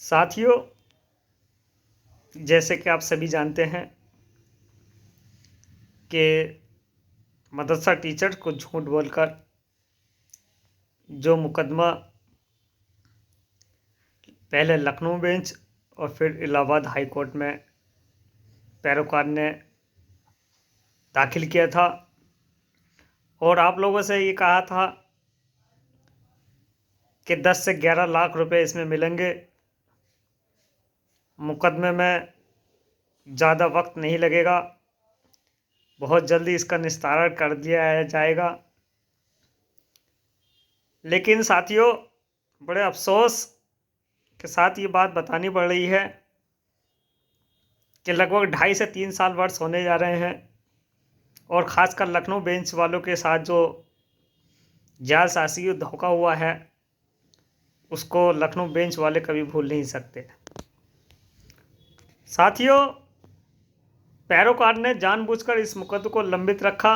साथियों, जैसे कि आप सभी जानते हैं कि मदरसा टीचर को झूठ बोलकर जो मुकदमा पहले लखनऊ बेंच और फिर इलाहाबाद हाई कोर्ट में पैरोकार ने दाखिल किया था और आप लोगों से ये कहा था कि 10 से 11 लाख रुपए इसमें मिलेंगे। मुकदमे में ज़्यादा वक्त नहीं लगेगा, बहुत जल्दी इसका निस्तारण कर दिया जाएगा। लेकिन साथियों, बड़े अफसोस के साथ ये बात बतानी पड़ रही है कि लगभग 2.5 से 3 साल वर्ष होने जा रहे हैं और ख़ासकर लखनऊ बेंच वालों के साथ जो जालसाजी धोखा हुआ है उसको लखनऊ बेंच वाले कभी भूल नहीं सकते। साथियों, पैरोकार ने जानबूझकर इस मुकदमे को लंबित रखा,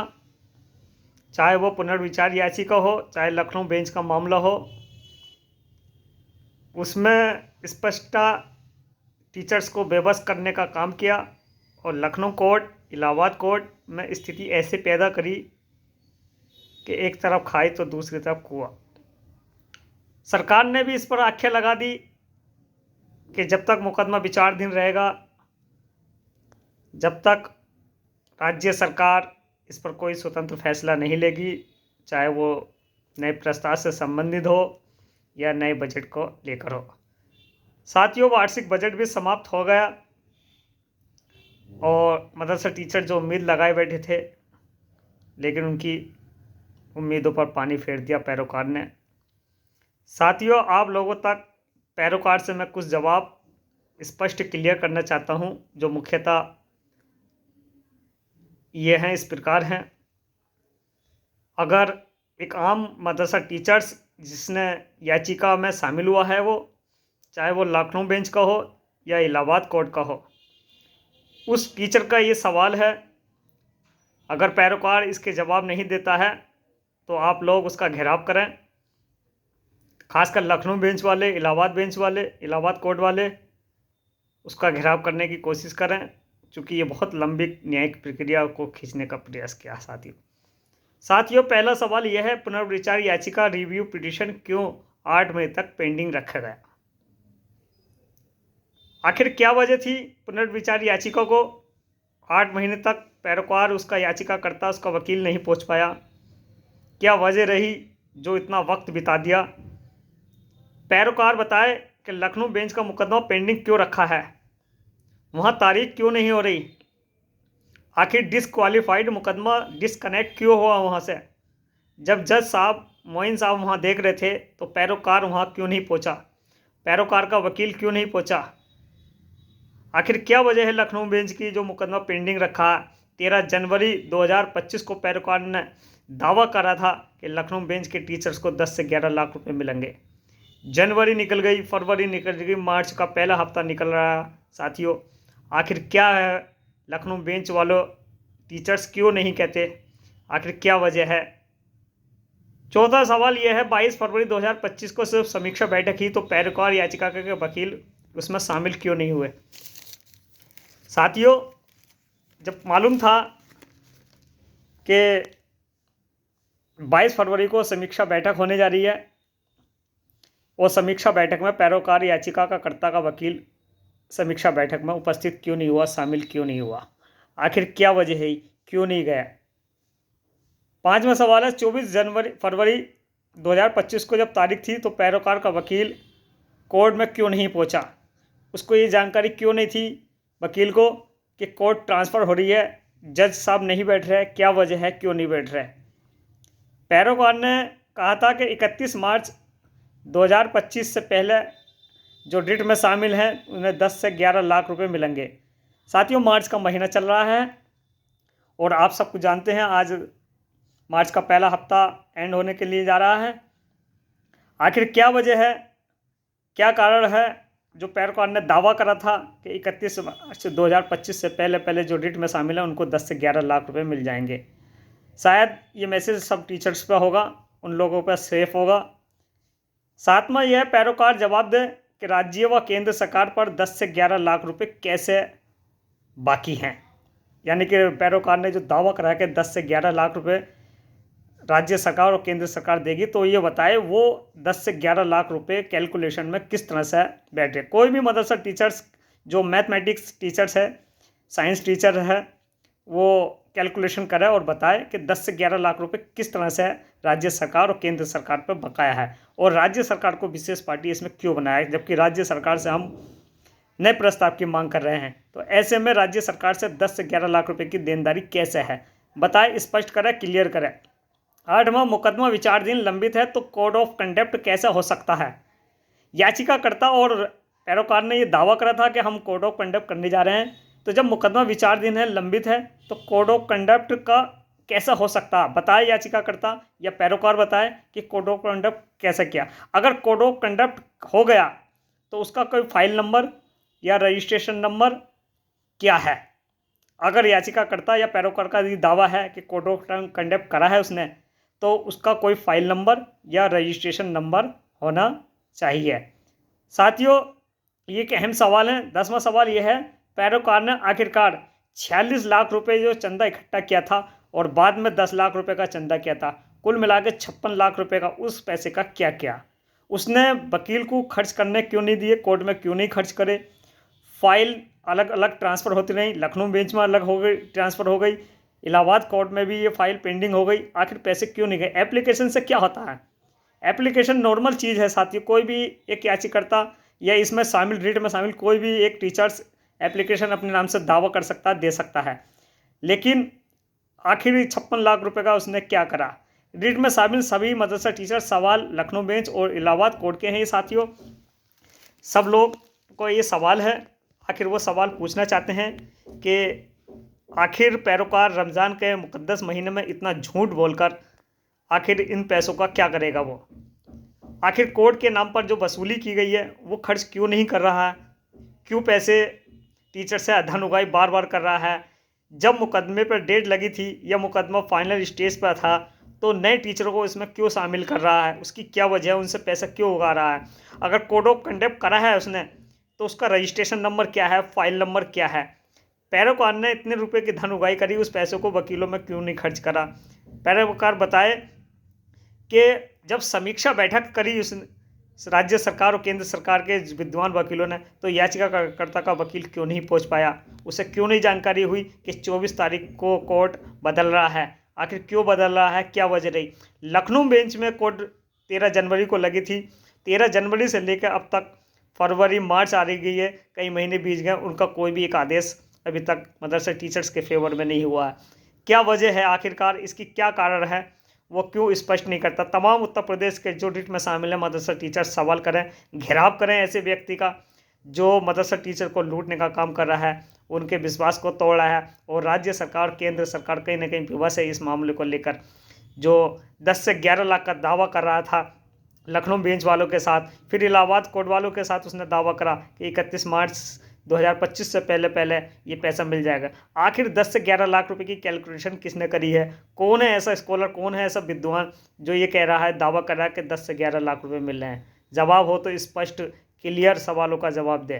चाहे वो पुनर्विचार याचिका हो, चाहे लखनऊ बेंच का मामला हो। उसमें स्पष्टता टीचर्स को बेबस करने का काम किया और लखनऊ कोर्ट, इलाहाबाद कोर्ट में स्थिति ऐसे पैदा करी कि एक तरफ खाई तो दूसरी तरफ कुआं। सरकार ने भी इस पर आख्या लगा दी कि जब तक मुकदमा विचाराधीन रहेगा, जब तक राज्य सरकार इस पर कोई स्वतंत्र फैसला नहीं लेगी, चाहे वो नए प्रस्ताव से संबंधित हो या नए बजट को लेकर हो। साथियों, वार्षिक बजट भी समाप्त हो गया और मदरसा टीचर जो उम्मीद लगाए बैठे थे, लेकिन उनकी उम्मीदों पर पानी फेर दिया पैरोकार ने। साथियों, आप लोगों तक पैरोकार से मैं कुछ जवाब स्पष्ट क्लियर करना चाहता हूं, जो मुख्यतः ये हैं, इस प्रकार हैं। अगर एक आम मदरसा टीचर्स जिसने याचिका में शामिल हुआ है, वो चाहे वो लखनऊ बेंच का हो या इलाहाबाद कोर्ट का हो, उस टीचर का ये सवाल है, अगर पैरोकार इसके जवाब नहीं देता है तो आप लोग उसका घेराव करें। खासकर लखनऊ बेंच वाले, इलाहाबाद बेंच वाले, इलाहाबाद कोर्ट वाले उसका घेराव करने की कोशिश करें, क्योंकि ये बहुत लंबी न्यायिक प्रक्रिया को खींचने का प्रयास किया। साथियों, पहला सवाल यह है, पुनर्विचार याचिका रिव्यू पिटीशन क्यों 8 मई तक पेंडिंग रखा गया? आखिर क्या वजह थी पुनर्विचार याचिका को 8 महीने तक पैरोकार, उसका याचिकाकर्ता, उसका वकील नहीं पहुंच पाया? क्या वजह रही जो इतना वक्त बिता दिया? पैरोकार बताए कि लखनऊ बेंच का मुकदमा पेंडिंग क्यों रखा है, वहां तारीख क्यों नहीं हो रही, आखिर डिसक्वालीफाइड मुकदमा डिसकनेक्ट क्यों हुआ वहाँ से? जब जज साहब, मोइन साहब वहाँ देख रहे थे तो पैरोकार वहाँ क्यों नहीं पहुँचा? पैरोकार का वकील क्यों नहीं पहुँचा? आखिर क्या वजह है लखनऊ बेंच की जो मुकदमा पेंडिंग रखा? 13 जनवरी 2025 को पैरोकार ने दावा करा था कि लखनऊ बेंच के टीचर्स को 10 से 11 लाख रुपए मिलेंगे। जनवरी निकल गई, फरवरी निकल गई, मार्च का पहला हफ्ता निकल रहा है। साथियों, आखिर क्या है, लखनऊ बेंच वालों टीचर्स क्यों नहीं कहते? आखिर क्या वजह है? चौथा सवाल यह है, 22 फरवरी 2025 को सिर्फ समीक्षा बैठक ही तो पैरोकार याचिका के वकील उसमें शामिल क्यों नहीं हुए? साथियों, जब मालूम था कि 22 फरवरी को समीक्षा बैठक होने जा रही है और समीक्षा बैठक में पैरोकार याचिका का कर्ता का वकील समीक्षा बैठक में उपस्थित क्यों नहीं हुआ, शामिल क्यों नहीं हुआ? आखिर क्या वजह है, क्यों नहीं गया? पांचवा सवाल है, 24 फरवरी 2025 को जब तारीख थी तो पैरोकार का वकील कोर्ट में क्यों नहीं पहुंचा? उसको ये जानकारी क्यों नहीं थी वकील को कि कोर्ट ट्रांसफ़र हो रही है, जज साहब नहीं बैठ रहे? क्या वजह है, क्यों नहीं बैठ रहे? पैरोकार ने कहा था कि 31 मार्च 2025 से पहले जो रिट में शामिल हैं उन्हें 10 से 11 लाख रुपए मिलेंगे। साथियों, मार्च का महीना चल रहा है और आप सबको जानते हैं आज मार्च का पहला हफ्ता एंड होने के लिए जा रहा है। आखिर क्या वजह है, क्या कारण है जो पैरोकार ने दावा करा था कि 31 मार्च 2025 से पहले जो रिट में शामिल हैं उनको 10 से 11 लाख रुपए मिल जाएंगे? शायद ये मैसेज सब टीचर्स पर होगा, उन लोगों पर सेफ होगा। सातवां यह, पैरोकार जवाब दे कि राज्य व केंद्र सरकार पर 10 से 11 लाख रुपए कैसे बाकी हैं। यानी कि पैरोकार ने जो दावा करा कि 10 से 11 लाख रुपए राज्य सरकार और केंद्र सरकार देगी, तो ये बताए वो 10 से 11 लाख रुपए कैलकुलेशन में किस तरह से बैठे। कोई भी मदरसा टीचर्स जो मैथमेटिक्स टीचर्स है, साइंस टीचर है, वो कैलकुलेशन करे और बताए कि 10 से 11 लाख रुपए किस तरह से राज्य सरकार और केंद्र सरकार पर बकाया है, और राज्य सरकार को विशेष पार्टी इसमें क्यों बनाया, जबकि राज्य सरकार से हम नए प्रस्ताव की मांग कर रहे हैं। तो ऐसे में राज्य सरकार से 10 से 11 लाख रुपए की देनदारी कैसे है, बताए, स्पष्ट करें, क्लियर करें। 8वां मुकदमा विचाराधीन लंबित है तो कोड ऑफ कंडक्ट कैसे हो सकता है। याचिकाकर्ता और पैरोकार ने यह दावा करा था कि हम कोड ऑफ कंडक्ट करने जा रहे हैं, तो जब मुकदमा विचाराधीन है, लंबित है, तो कोड ऑफ कंडक्ट का कैसा हो सकता है, बताए याचिकाकर्ता या पैरोकार बताए कि कोड ऑफ कंडक्ट कैसे किया। अगर कोड ऑफ कंडक्ट हो गया तो उसका कोई फाइल नंबर या रजिस्ट्रेशन नंबर क्या है। अगर याचिकाकर्ता या पैरोकार का ये दावा है कि कोड ऑफ कंडक्ट करा है उसने, तो उसका कोई फाइल नंबर या रजिस्ट्रेशन नंबर होना चाहिए। साथियों, ये एक अहम सवाल है। 10वां सवाल ये है, पैरोकार ने आखिरकार 46 लाख रुपए जो चंदा इकट्ठा किया था और बाद में 10 लाख रुपए का चंदा किया था, कुल मिला के 56 लाख रुपए का, उस पैसे का क्या किया। उसने वकील को खर्च करने क्यों नहीं दिए, कोर्ट में क्यों नहीं खर्च करे, फाइल अलग अलग ट्रांसफ़र होती रही, लखनऊ बेंच में अलग हो गई, ट्रांसफ़र हो गई, इलाहाबाद कोर्ट में भी ये फाइल पेंडिंग हो गई, आखिर पैसे क्यों नहीं गए। एप्लीकेशन से क्या होता है, एप्लीकेशन नॉर्मल चीज़ है साथियों। कोई भी एक याचिकाकर्ता या इसमें शामिल, रीट में शामिल कोई भी एक टीचर्स एप्लीकेशन अपने नाम से दावा कर सकता है, दे सकता है, लेकिन आखिर 56 लाख रुपए का उसने क्या करा। रीट में शामिल सभी मदरसा टीचर सवाल लखनऊ बेंच और इलाहाबाद कोर्ट के हैं। ये साथियों, सब लोग को ये सवाल है, आखिर वो सवाल पूछना चाहते हैं कि आखिर पैरोकार रमज़ान के मुक़द्दस महीने में इतना झूठ बोलकर आखिर इन पैसों का क्या करेगा वो। आखिर कोर्ट के नाम पर जो वसूली की गई है वो खर्च क्यों नहीं कर रहा है, क्यों पैसे टीचर से धन उगाही बार बार कर रहा है। जब मुकदमे पर डेट लगी थी या मुकदमा फाइनल स्टेज पर था, तो नए टीचरों को इसमें क्यों शामिल कर रहा है, उसकी क्या वजह है, उनसे पैसा क्यों उगा रहा है। अगर कोड ऑफ कंडक्ट करा है उसने, तो उसका रजिस्ट्रेशन नंबर क्या है, फाइल नंबर क्या है। पैरोकार ने इतने रुपए की धन उगाही करी, उस पैसे को वकीलों में क्यों नहीं खर्च करा। पैरोकार बताए कि जब समीक्षा बैठक करी उस राज्य सरकार और केंद्र सरकार के विद्वान वकीलों ने, तो याचिकाकर्ता का वकील क्यों नहीं पहुंच पाया, उसे क्यों नहीं जानकारी हुई कि 24 तारीख को कोर्ट बदल रहा है, आखिर क्यों बदल रहा है, क्या वजह रही। लखनऊ बेंच में कोर्ट 13 जनवरी को लगी थी, 13 जनवरी से लेकर अब तक फरवरी मार्च आ रही गई है, कई महीने बीत गए, उनका कोई भी एक आदेश अभी तक मदरसा टीचर्स के फेवर में नहीं हुआ है। क्या वजह है, आखिरकार इसकी क्या कारण है, वो क्यों स्पष्ट नहीं करता। तमाम उत्तर प्रदेश के जो रीट में शामिल है मदरसा टीचर्स सवाल करें, घेराव करें ऐसे व्यक्ति का जो मदरसा टीचर को लूटने का काम कर रहा है, उनके विश्वास को तोड़ रहा है। और राज्य सरकार, केंद्र सरकार कहीं ना कहीं विवश है इस मामले को लेकर। जो 10 से 11 लाख का दावा कर रहा था लखनऊ बेंच वालों के साथ, फिर इलाहाबाद कोर्ट वालों के साथ उसने दावा करा कि 31 मार्च 2025 से पहले पहले ये पैसा मिल जाएगा। आखिर 10 से 11 लाख रुपए की कैलकुलेशन किसने करी है, कौन है ऐसा स्कॉलर, कौन है ऐसा विद्वान जो ये कह रहा है, दावा कर रहा है कि 10 से 11 लाख रुपए मिल रहे हैं। जवाब हो तो स्पष्ट क्लियर सवालों का जवाब दे।